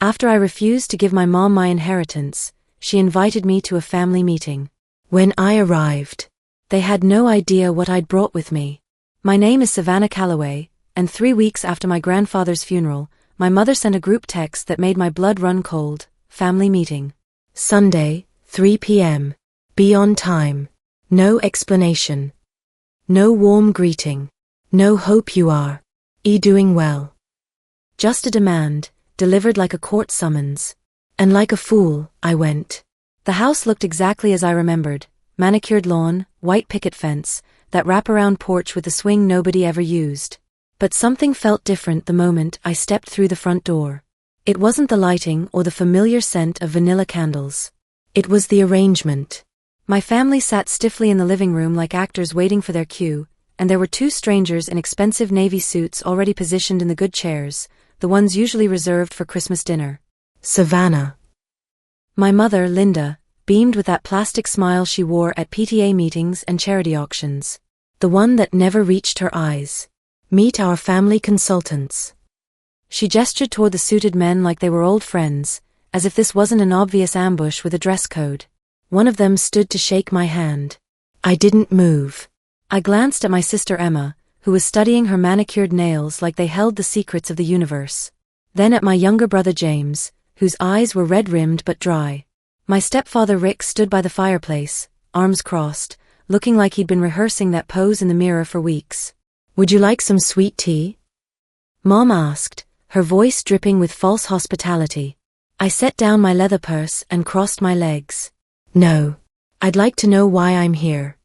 After I refused to give my mom my inheritance, she invited me to a family meeting. When I arrived, they had no idea what I'd brought with me. My name is Savannah Calloway, and 3 weeks after my grandfather's funeral, my mother sent a group text that made my blood run cold. Family meeting. Sunday, 3 p.m. Be on time. No explanation. No warm greeting. No hope you are doing well. Just a demand, delivered like a court summons. And like a fool, I went. The house looked exactly as I remembered. Manicured lawn, white picket fence, that wraparound porch with a swing nobody ever used. But something felt different the moment I stepped through the front door. It wasn't the lighting or the familiar scent of vanilla candles. It was the arrangement. My family sat stiffly in the living room like actors waiting for their cue, and there were 2 strangers in expensive navy suits already positioned in the good chairs, the ones usually reserved for Christmas dinner. Savannah. My mother, Linda, beamed with that plastic smile she wore at PTA meetings and charity auctions. The one that never reached her eyes. Meet our family consultants. She gestured toward the suited men like they were old friends, as if this wasn't an obvious ambush with a dress code. One of them stood to shake my hand. I didn't move. I glanced at my sister Emma, who was studying her manicured nails like they held the secrets of the universe. Then at my younger brother James, whose eyes were red-rimmed but dry. My stepfather Rick stood by the fireplace, arms crossed, looking like he'd been rehearsing that pose in the mirror for weeks. Would you like some sweet tea? Mom asked, her voice dripping with false hospitality. I set down my leather purse and crossed my legs. No. I'd like to know why I'm here.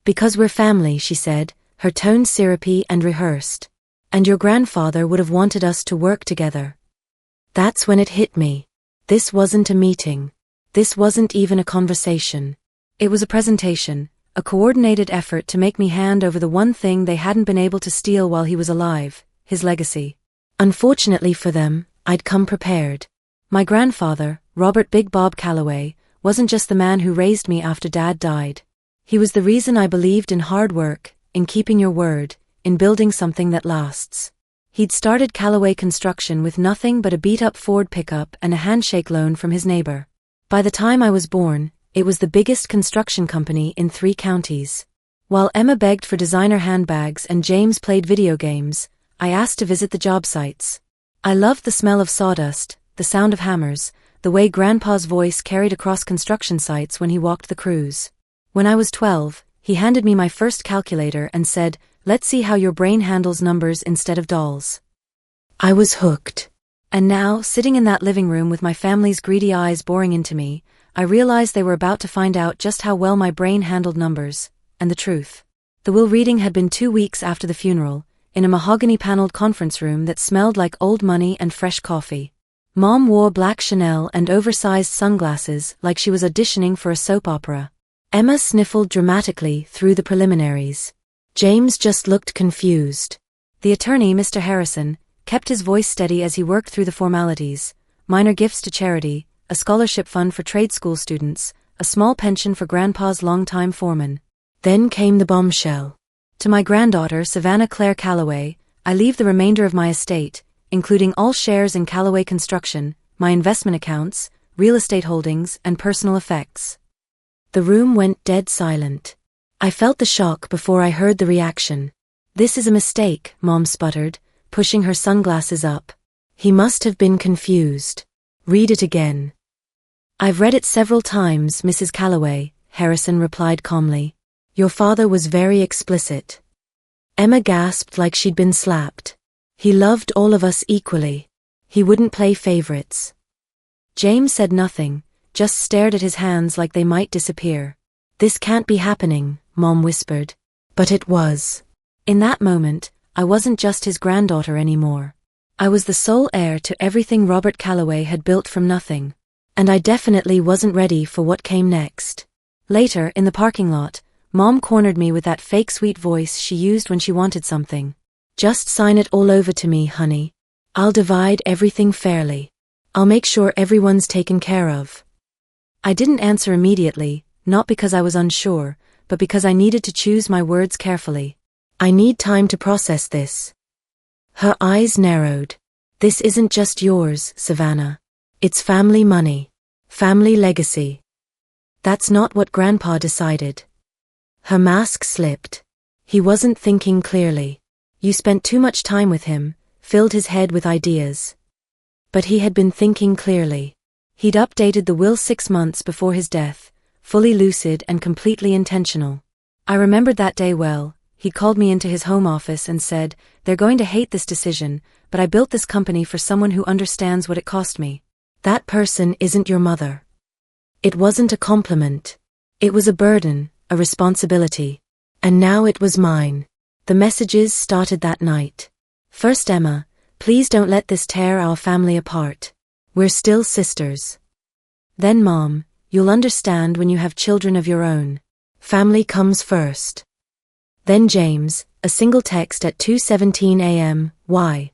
Because we're family, she said, her tone syrupy and rehearsed. And your grandfather would have wanted us to work together. That's when it hit me. This wasn't a meeting. This wasn't even a conversation. It was a presentation, a coordinated effort to make me hand over the one thing they hadn't been able to steal while he was alive, his legacy. Unfortunately for them, I'd come prepared. My grandfather, Robert Big Bob Calloway, wasn't just the man who raised me after Dad died. He was the reason I believed in hard work, in keeping your word, in building something that lasts. He'd started Calloway Construction with nothing but a beat-up Ford pickup and a handshake loan from his neighbor. By the time I was born, it was the biggest construction company in 3 counties. While Emma begged for designer handbags and James played video games, I asked to visit the job sites. I loved the smell of sawdust, the sound of hammers, the way Grandpa's voice carried across construction sites when he walked the crews. When I was 12, he handed me my first calculator and said, "Let's see how your brain handles numbers instead of dolls." I was hooked. And now, sitting in that living room with my family's greedy eyes boring into me, I realized they were about to find out just how well my brain handled numbers, and the truth. The will reading had been 2 weeks after the funeral, in a mahogany-paneled conference room that smelled like old money and fresh coffee. Mom wore black Chanel and oversized sunglasses like she was auditioning for a soap opera. Emma sniffled dramatically through the preliminaries. James just looked confused. The attorney, Mr. Harrison, kept his voice steady as he worked through the formalities: minor gifts to charity, a scholarship fund for trade school students, a small pension for Grandpa's longtime foreman. Then came the bombshell. To my granddaughter, Savannah Claire Calloway, I leave the remainder of my estate, including all shares in Calloway Construction, my investment accounts, real estate holdings, and personal effects. The room went dead silent. I felt the shock before I heard the reaction. "This is a mistake," Mom sputtered, pushing her sunglasses up. "He must have been confused. Read it again." "I've read it several times, Mrs. Calloway," Harrison replied calmly. "Your father was very explicit." Emma gasped like she'd been slapped. "He loved all of us equally. He wouldn't play favorites." James said nothing, just stared at his hands like they might disappear. "This can't be happening," Mom whispered. But it was. In that moment, I wasn't just his granddaughter anymore. I was the sole heir to everything Robert Calloway had built from nothing. And I definitely wasn't ready for what came next. Later, in the parking lot, Mom cornered me with that fake sweet voice she used when she wanted something. "Just sign it all over to me, honey. I'll divide everything fairly. I'll make sure everyone's taken care of." I didn't answer immediately, not because I was unsure, but because I needed to choose my words carefully. "I need time to process this." Her eyes narrowed. This isn't just yours, Savannah. It's family money. Family legacy. That's not what Grandpa decided. Her mask slipped. He wasn't thinking clearly. You spent too much time with him, filled his head with ideas. But he had been thinking clearly. He'd updated the will 6 months before his death, fully lucid and completely intentional. I remembered that day well. He called me into his home office and said, "They're going to hate this decision, but I built this company for someone who understands what it cost me." That person isn't your mother. It wasn't a compliment. It was a burden, a responsibility. And now it was mine. The messages started that night. First, Emma, please don't let this tear our family apart. We're still sisters. Then, Mom, you'll understand when you have children of your own. Family comes first. Then James, a single text at 2:17 a.m., why?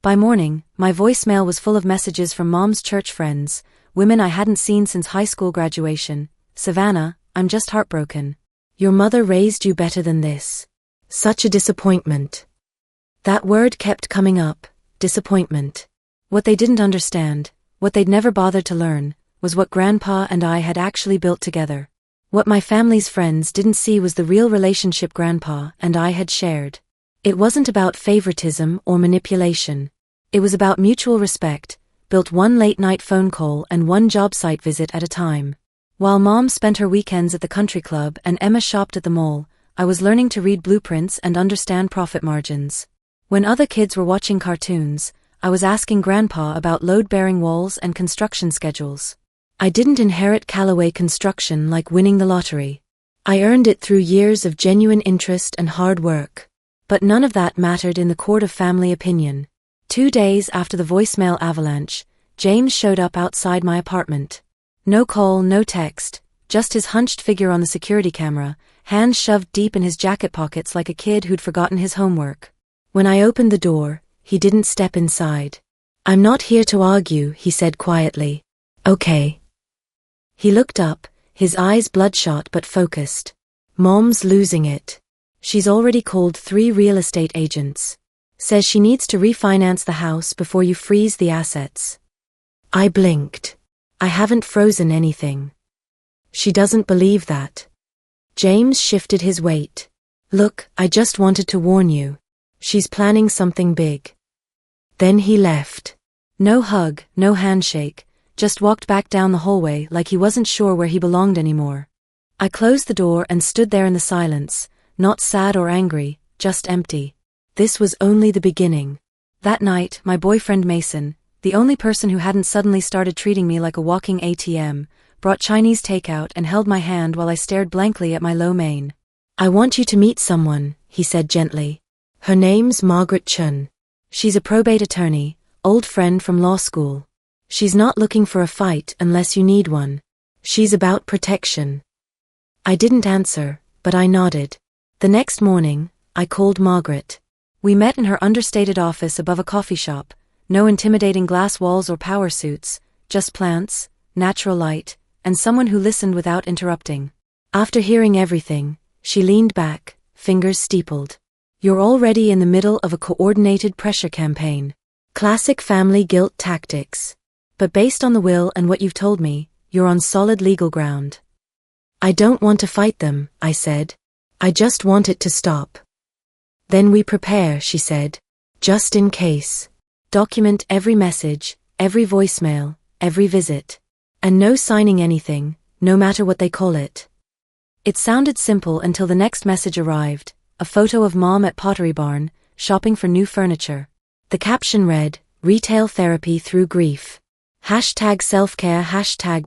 By morning, my voicemail was full of messages from Mom's church friends, women I hadn't seen since high school graduation. "Savannah, I'm just heartbroken. Your mother raised you better than this. Such a disappointment." That word kept coming up, disappointment. What they didn't understand, what they'd never bothered to learn, was what Grandpa and I had actually built together. What my family's friends didn't see was the real relationship Grandpa and I had shared. It wasn't about favoritism or manipulation. It was about mutual respect, built one late-night phone call and one job site visit at a time. While Mom spent her weekends at the country club and Emma shopped at the mall, I was learning to read blueprints and understand profit margins. When other kids were watching cartoons, I was asking Grandpa about load-bearing walls and construction schedules. I didn't inherit Callaway construction like winning the lottery. I earned it through years of genuine interest and hard work. But none of that mattered in the court of family opinion. 2 days after the voicemail avalanche, James showed up outside my apartment. No call, no text, just his hunched figure on the security camera, hands shoved deep in his jacket pockets like a kid who'd forgotten his homework. When I opened the door, he didn't step inside. "I'm not here to argue," he said quietly. "Okay." He looked up, his eyes bloodshot but focused. "Mom's losing it. She's already called 3 real estate agents. Says she needs to refinance the house before you freeze the assets." I blinked. "I haven't frozen anything." "She doesn't believe that." James shifted his weight. "Look, I just wanted to warn you. She's planning something big." Then he left. No hug, no handshake, just walked back down the hallway like he wasn't sure where he belonged anymore. I closed the door and stood there in the silence, not sad or angry, just empty. This was only the beginning. That night, my boyfriend Mason, the only person who hadn't suddenly started treating me like a walking ATM, brought Chinese takeout and held my hand while I stared blankly at my lo mein. "I want you to meet someone," he said gently. "Her name's Margaret Chun. She's a probate attorney, old friend from law school. She's not looking for a fight unless you need one. She's about protection." I didn't answer, but I nodded. The next morning, I called Margaret. We met in her understated office above a coffee shop, no intimidating glass walls or power suits, just plants, natural light, and someone who listened without interrupting. After hearing everything, she leaned back, fingers steepled. "You're already in the middle of a coordinated pressure campaign. Classic family guilt tactics. But based on the will and what you've told me, you're on solid legal ground." "I don't want to fight them," I said. "I just want it to stop." "Then we prepare," she said. "Just in case. Document every message, every voicemail, every visit. And no signing anything, no matter what they call it." It sounded simple until the next message arrived, a photo of Mom at Pottery Barn, shopping for new furniture. The caption read, "Retail therapy through grief. #selfcare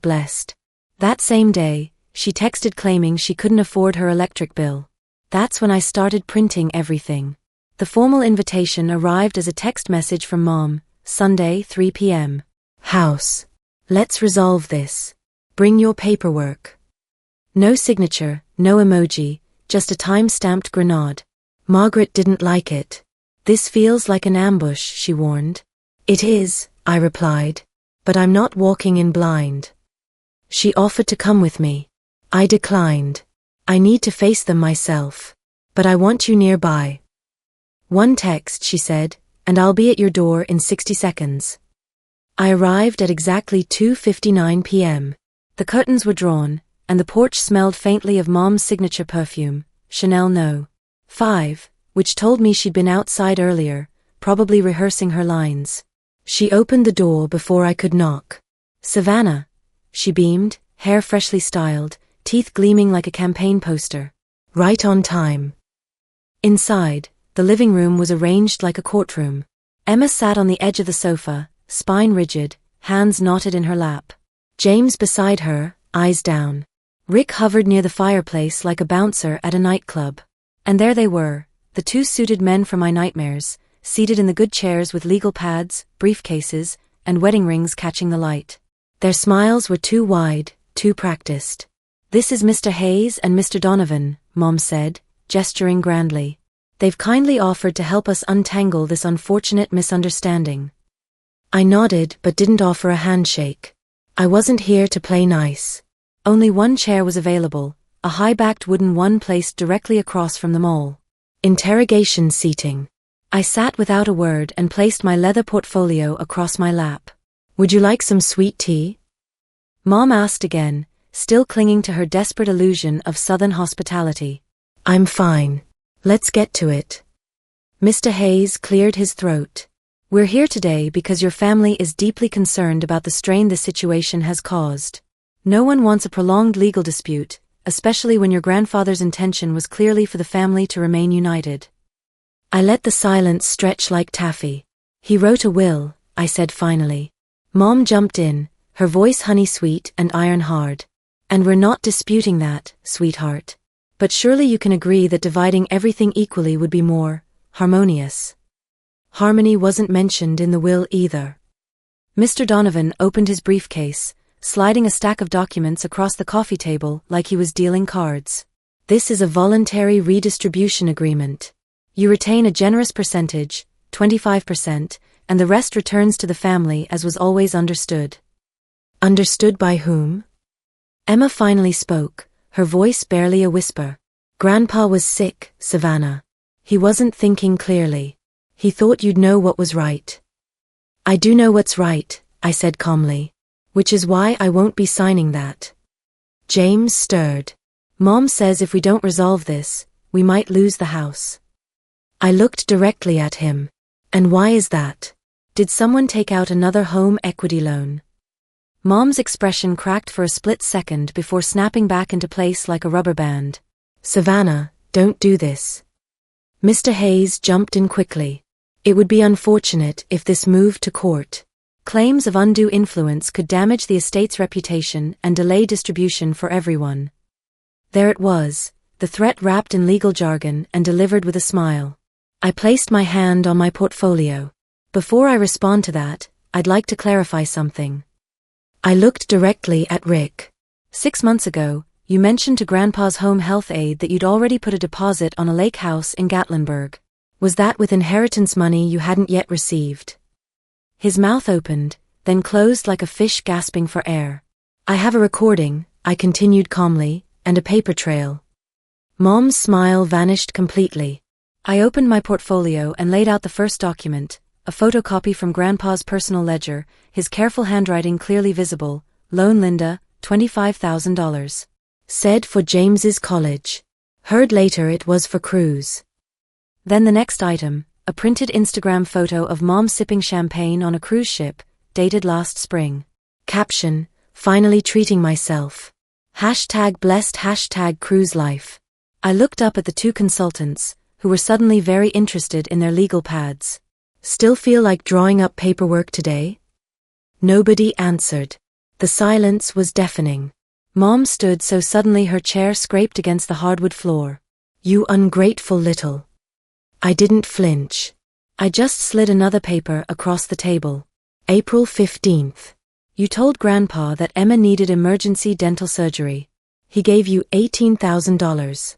#blessed." That same day, she texted claiming she couldn't afford her electric bill. That's when I started printing everything. The formal invitation arrived as a text message from Mom, Sunday, 3 p.m. "House. Let's resolve this. Bring your paperwork." No signature, no emoji, just a time-stamped grenade. Margaret didn't like it. "This feels like an ambush," she warned. "It is," I replied. "But I'm not walking in blind." She offered to come with me. I declined. "I need to face them myself. But I want you nearby." One text, she said, and I'll be at your door in 60 seconds. I arrived at exactly 2:59 p.m. The curtains were drawn, and the porch smelled faintly of Mom's signature perfume, Chanel No. 5, which told me she'd been outside earlier, probably rehearsing her lines. She opened the door before I could knock. "Savannah," she beamed, hair freshly styled, teeth gleaming like a campaign poster. "Right on time." Inside, the living room was arranged like a courtroom. Emma sat on the edge of the sofa, spine rigid, hands knotted in her lap. James beside her, eyes down. Rick hovered near the fireplace like a bouncer at a nightclub. And there they were, the two suited men from my nightmares, seated in the good chairs with legal pads, briefcases, and wedding rings catching the light. Their smiles were too wide, too practiced. "This is Mr. Hayes and Mr. Donovan," Mom said, gesturing grandly. "They've kindly offered to help us untangle this unfortunate misunderstanding." I nodded but didn't offer a handshake. I wasn't here to play nice. Only one chair was available, a high-backed wooden one placed directly across from them all. Interrogation seating. I sat without a word and placed my leather portfolio across my lap. "Would you like some sweet tea?" Mom asked again, still clinging to her desperate illusion of Southern hospitality. "I'm fine. Let's get to it." Mr. Hayes cleared his throat. "We're here today because your family is deeply concerned about the strain this situation has caused. No one wants a prolonged legal dispute, especially when your grandfather's intention was clearly for the family to remain united." I let the silence stretch like taffy. "He wrote a will," I said finally. Mom jumped in, her voice honey-sweet and iron-hard. "And we're not disputing that, sweetheart. But surely you can agree that dividing everything equally would be more harmonious." Harmony wasn't mentioned in the will either. Mr. Donovan opened his briefcase, sliding a stack of documents across the coffee table like he was dealing cards. "This is a voluntary redistribution agreement. You retain a generous percentage, 25%, and the rest returns to the family as was always understood." "Understood by whom?" Emma finally spoke, her voice barely a whisper. "Grandpa was sick, Savannah. He wasn't thinking clearly. He thought you'd know what was right." "I do know what's right," I said calmly. "Which is why I won't be signing that." James stirred. "Mom says if we don't resolve this, we might lose the house." I looked directly at him. "And why is that? Did someone take out another home equity loan?" Mom's expression cracked for a split second before snapping back into place like a rubber band. "Savannah, don't do this." Mr. Hayes jumped in quickly. "It would be unfortunate if this moved to court. Claims of undue influence could damage the estate's reputation and delay distribution for everyone." There it was, the threat wrapped in legal jargon and delivered with a smile. I placed my hand on my portfolio. "Before I respond to that, I'd like to clarify something." I looked directly at Rick. 6 months ago, you mentioned to Grandpa's home health aide that you'd already put a deposit on a lake house in Gatlinburg. Was that with inheritance money you hadn't yet received? His mouth opened, then closed like a fish gasping for air. "I have a recording," I continued calmly, "and a paper trail." Mom's smile vanished completely. I opened my portfolio and laid out the first document, a photocopy from Grandpa's personal ledger, his careful handwriting clearly visible. "Loan Linda, $25,000. Said for James's college. Heard later it was for cruise." Then the next item, a printed Instagram photo of Mom sipping champagne on a cruise ship, dated last spring. Caption, "Finally treating myself. #blessed #cruise life." I looked up at the two consultants, who were suddenly very interested in their legal pads. "Still feel like drawing up paperwork today?" Nobody answered. The silence was deafening. Mom stood so suddenly her chair scraped against the hardwood floor. "You ungrateful little." I didn't flinch. I just slid another paper across the table. April 15th. You told Grandpa that Emma needed emergency dental surgery. He gave you $18,000.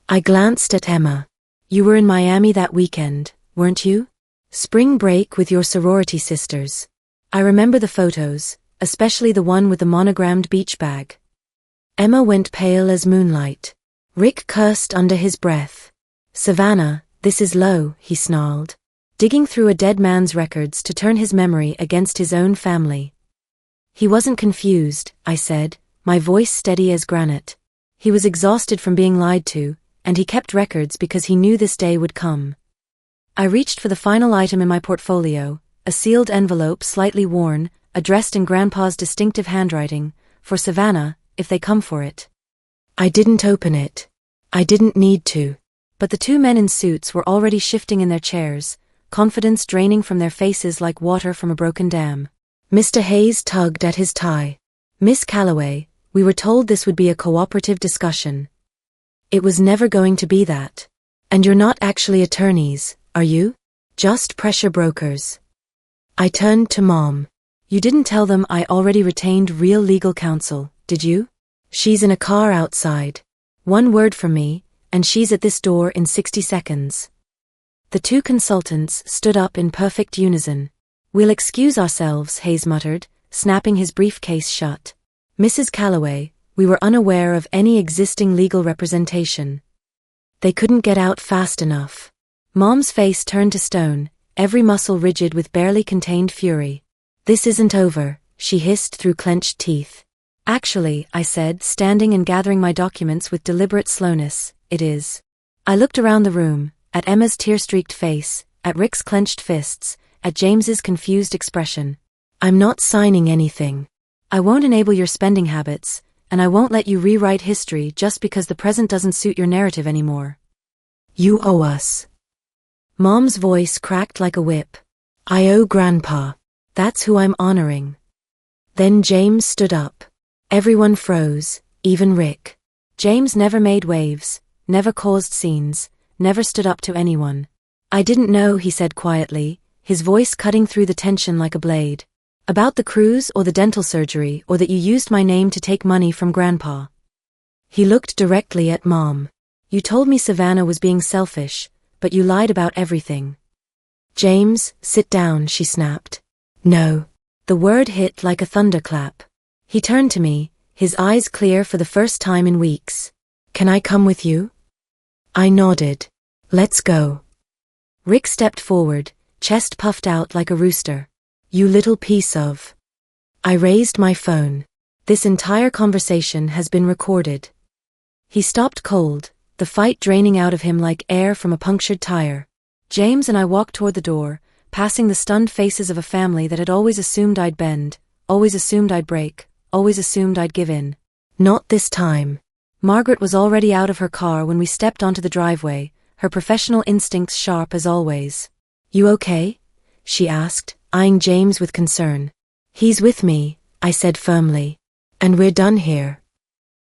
I glanced at Emma. You were in Miami that weekend, weren't you? Spring break with your sorority sisters. I remember the photos, especially the one with the monogrammed beach bag. Emma went pale as moonlight. Rick cursed under his breath. "Savannah, this is low," he snarled. digging through a dead man's records to turn his memory against his own family. He wasn't confused, I said, my voice steady as granite. He was exhausted from being lied to, and he kept records because he knew this day would come. I reached for the final item in my portfolio, a sealed envelope slightly worn, addressed in Grandpa's distinctive handwriting, for Savannah, if they come for it. I didn't open it. I didn't need to. But the two men in suits were already shifting in their chairs, confidence draining from their faces like water from a broken dam. Mr. Hayes tugged at his tie. Miss Calloway, we were told this would be a cooperative discussion. It was never going to be that. And you're not actually attorneys, are you? Just pressure brokers. I turned to Mom. You didn't tell them I already retained real legal counsel, did you? She's in a car outside. One word from me, and she's at this door in 60 seconds. The two consultants stood up in perfect unison. We'll excuse ourselves, Hayes muttered, snapping his briefcase shut. Mrs. Calloway, we were unaware of any existing legal representation. They couldn't get out fast enough. Mom's face turned to stone, every muscle rigid with barely contained fury. This isn't over, she hissed through clenched teeth. Actually, I said, standing and gathering my documents with deliberate slowness, it is. I looked around the room, at Emma's tear-streaked face, at Rick's clenched fists, at James's confused expression. I'm not signing anything. I won't enable your spending habits, and I won't let you rewrite history just because the present doesn't suit your narrative anymore. You owe us. Mom's voice cracked like a whip. I owe Grandpa. That's who I'm honoring. Then James stood up. Everyone froze, even Rick. James never made waves, never caused scenes, never stood up to anyone. I didn't know, he said quietly, his voice cutting through the tension like a blade. About the cruise or the dental surgery or that you used my name to take money from Grandpa. He looked directly at Mom. You told me Savannah was being selfish, but you lied about everything. James, sit down, she snapped. No. The word hit like a thunderclap. He turned to me, his eyes clear for the first time in weeks. Can I come with you? I nodded. Let's go. Rick stepped forward, chest puffed out like a rooster. You little piece of. I raised my phone. This entire conversation has been recorded. He stopped cold, the fight draining out of him like air from a punctured tire. James and I walked toward the door, passing the stunned faces of a family that had always assumed I'd bend, always assumed I'd break, always assumed I'd give in. Not this time. Margaret was already out of her car when we stepped onto the driveway, her professional instincts sharp as always. You okay? She asked, eyeing James with concern. He's with me, I said firmly. And we're done here.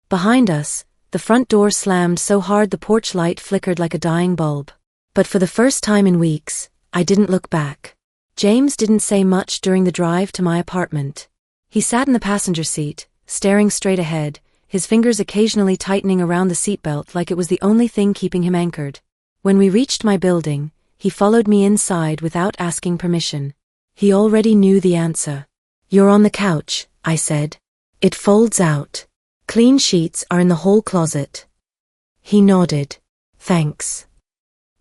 Behind us, the front door slammed so hard the porch light flickered like a dying bulb. But for the first time in weeks, I didn't look back. James didn't say much during the drive to my apartment. He sat in the passenger seat, staring straight ahead, his fingers occasionally tightening around the seatbelt like it was the only thing keeping him anchored. When we reached my building, he followed me inside without asking permission. He already knew the answer. You're on the couch, I said. It folds out. Clean sheets are in the hall closet. He nodded. Thanks.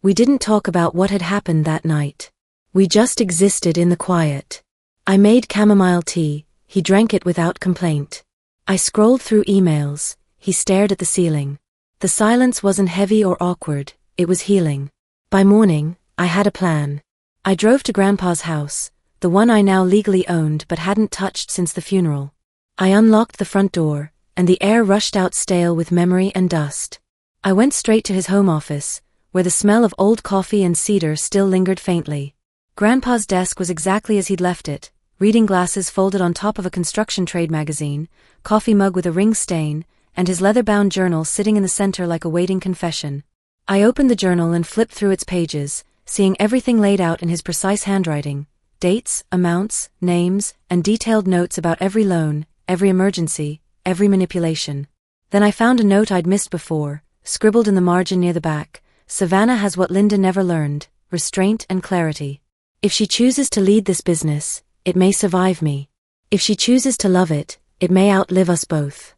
We didn't talk about what had happened that night. We just existed in the quiet. I made chamomile tea, he drank it without complaint. I scrolled through emails, he stared at the ceiling. The silence wasn't heavy or awkward, it was healing. By morning, I had a plan. I drove to Grandpa's house, the one I now legally owned but hadn't touched since the funeral. I unlocked the front door, and the air rushed out stale with memory and dust. I went straight to his home office, where the smell of old coffee and cedar still lingered faintly. Grandpa's desk was exactly as he'd left it, reading glasses folded on top of a construction trade magazine, coffee mug with a ring stain, and his leather-bound journal sitting in the center like a waiting confession. I opened the journal and flipped through its pages, seeing everything laid out in his precise handwriting, dates, amounts, names, and detailed notes about every loan, every emergency, every manipulation. Then I found a note I'd missed before, scribbled in the margin near the back. Savannah has what Linda never learned, restraint and clarity. If she chooses to lead this business, it may survive me. If she chooses to love it, it may outlive us both.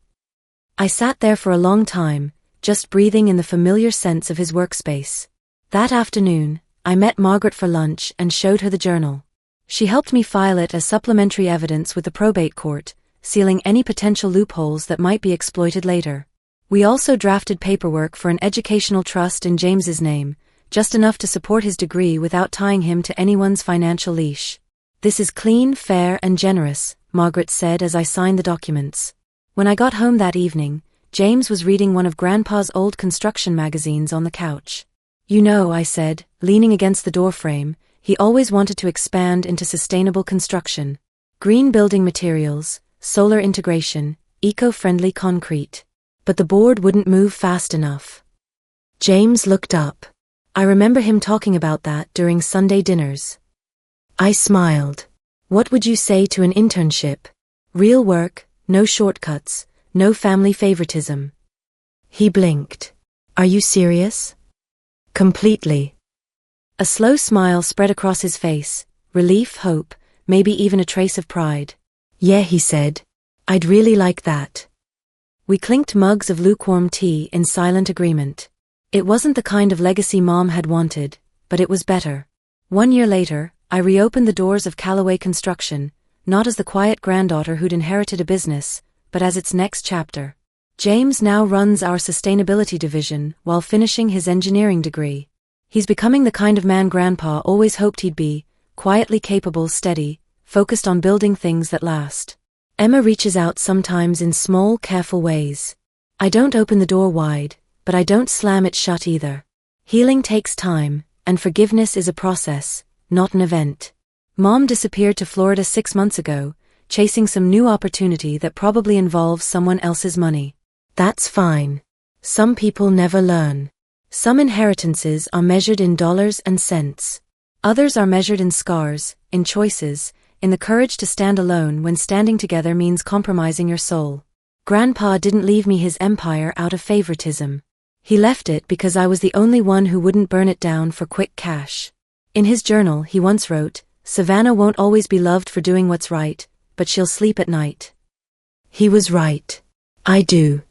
I sat there for a long time, just breathing in the familiar sense of his workspace. That afternoon, I met Margaret for lunch and showed her the journal. She helped me file it as supplementary evidence with the probate court, sealing any potential loopholes that might be exploited later. We also drafted paperwork for an educational trust in James's name, just enough to support his degree without tying him to anyone's financial leash. "This is clean, fair, and generous," Margaret said as I signed the documents. When I got home that evening, James was reading one of Grandpa's old construction magazines on the couch. "You know," I said, leaning against the doorframe, "he always wanted to expand into sustainable construction. Green building materials, solar integration, eco-friendly concrete. But the board wouldn't move fast enough." James looked up. I remember him talking about that during Sunday dinners. I smiled. "What would you say to an internship? Real work, no shortcuts, no family favoritism." He blinked. "Are you serious?" "Completely." A slow smile spread across his face, relief, hope, maybe even a trace of pride. "Yeah," he said. "I'd really like that." We clinked mugs of lukewarm tea in silent agreement. It wasn't the kind of legacy Mom had wanted, but it was better. 1 year later, I reopened the doors of Callaway Construction, not as the quiet granddaughter who'd inherited a business, but as its next chapter. James now runs our sustainability division while finishing his engineering degree. He's becoming the kind of man Grandpa always hoped he'd be, quietly capable, steady, focused on building things that last. Emma reaches out sometimes in small, careful ways. I don't open the door wide, but I don't slam it shut either. Healing takes time, and forgiveness is a process, not an event. Mom disappeared to Florida 6 months ago, chasing some new opportunity that probably involves someone else's money. That's fine. Some people never learn. Some inheritances are measured in dollars and cents. Others are measured in scars, in choices, in the courage to stand alone when standing together means compromising your soul. Grandpa didn't leave me his empire out of favoritism. He left it because I was the only one who wouldn't burn it down for quick cash. In his journal, he once wrote, "Savannah won't always be loved for doing what's right, but she'll sleep at night." He was right. I do.